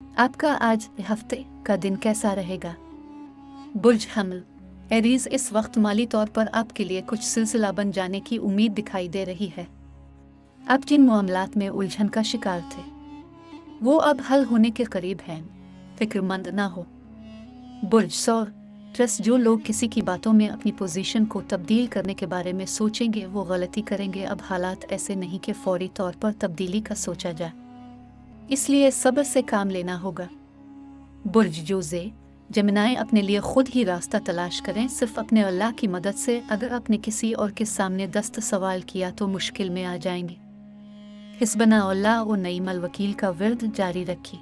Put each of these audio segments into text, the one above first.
आपका आज हफ्ते का दिन कैसा रहेगा? बुर्ज हमल एरीज, इस वक्त माली तौर पर आपके लिए कुछ सिलसिला बन जाने की उम्मीद दिखाई दे रही है। आप जिन मामलात में उलझन का शिकार थे वो अब हल होने के करीब हैं, फिक्रमंद ना हो। बुर्ज सौर ट्रस्ट, जो लोग किसी की बातों में अपनी पोजीशन को तब्दील करने के बारे में सोचेंगे वो गलती करेंगे। अब हालात ऐसे नहीं कि फौरी तौर पर तब्दीली का सोचा जाए, इसलिए सब्र से काम लेना होगा। बुर्ज जोजे जमिनाएं, अपने लिए खुद ही रास्ता तलाश करें, सिर्फ अपने अल्लाह की मदद से। अगर आपने किसी और के सामने दस्त सवाल किया तो मुश्किल में आ जाएंगे। हिस्बना अल्लाह और नईमल वकील का विर्द जारी रखी।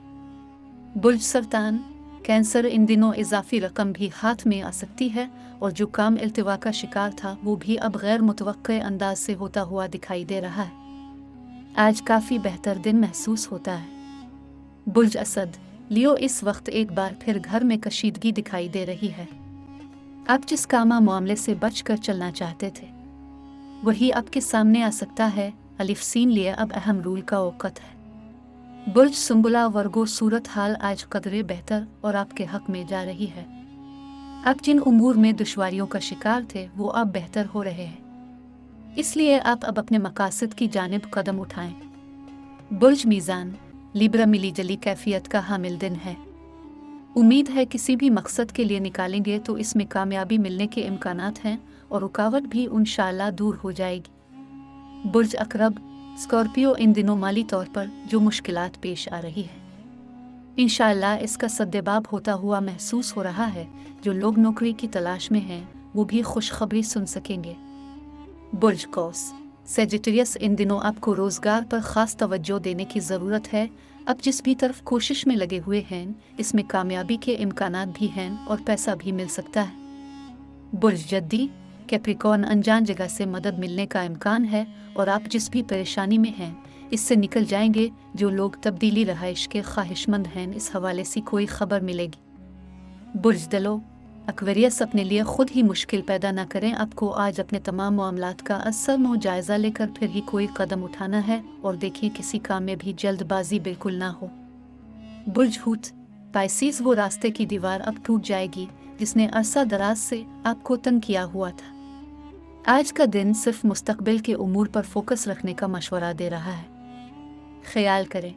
बुर्ज सरतान कैंसर, इन दिनों इजाफी रकम भी हाथ में आ सकती है और जो काम इल्तिवा का शिकार था वो भी अब गैर मुतवक्के अंदाज से होता हुआ दिखाई दे रहा है। आज काफ़ी बेहतर दिन महसूस होता है। बुर्ज असद लियो, इस वक्त एक बार फिर घर में कशीदगी दिखाई दे रही है। आप जिस कामा मामले से बचकर चलना चाहते थे वही आपके सामने आ सकता है। अलिफ सीन लिए अब अहम रूल का औकत है। बुर्ज सुंबुला वर्गो, सूरत हाल आज कदरे बेहतर और आपके हक में जा रही है। आप जिन उमूर में दुश्वारियों का शिकार थे वो अब बेहतर हो रहे हैं, इसलिए आप अब अपने मकासद की जानिब कदम उठाएं। बुर्ज मीज़ान लिब्रा, मिली जली कैफियत का हामिल दिन है। उम्मीद है किसी भी मकसद के लिए निकालेंगे तो इसमें कामयाबी मिलने के इम्कानात हैं और रुकावट भी इंशाअल्लाह दूर हो जाएगी। बुर्ज अकरब स्कॉर्पियो, इन दिनों माली तौर पर जो मुश्किलात पेश आ रही है इंशाअल्लाह इसका सद्देबाब होता हुआ महसूस हो रहा है। जो लोग नौकरी की तलाश में हैं वो भी खुशखबरी सुन सकेंगे। बुर्ज कौस सेजिटेरियस, इन दिनों आपको रोज़गार पर ख़ास तवज्जो देने की ज़रूरत है। अब जिस भी तरफ कोशिश में लगे हुए हैं इसमें कामयाबी के इम्कानात भी हैं और पैसा भी मिल सकता है। बुर्ज जद्दी कैप्रिकॉर्न, अनजान जगह से मदद मिलने का इम्कान है और आप जिस भी परेशानी में हैं इससे निकल जाएंगे। जो लोग तब्दीली रहाइश के ख्वाहिशमंद हैं इस हवाले से कोई खबर मिलेगी। बुर्ज दलो एक्वेरियस, अपने लिए खुद ही मुश्किल पैदा न करें। आपको आज अपने तमाम मामलात का असर जायज़ा लेकर फिर ही कोई कदम उठाना है और देखिए किसी काम में भी जल्दबाजी बिल्कुल ना हो। बुर्ज हूत पाइसिस, वो रास्ते की दीवार अब टूट जाएगी जिसने अरसा दराज से आपको तंग किया हुआ था। आज का दिन सिर्फ मुस्तकबिल के उमूर पर फोकस रखने का मशवरा दे रहा है। ख्याल करें।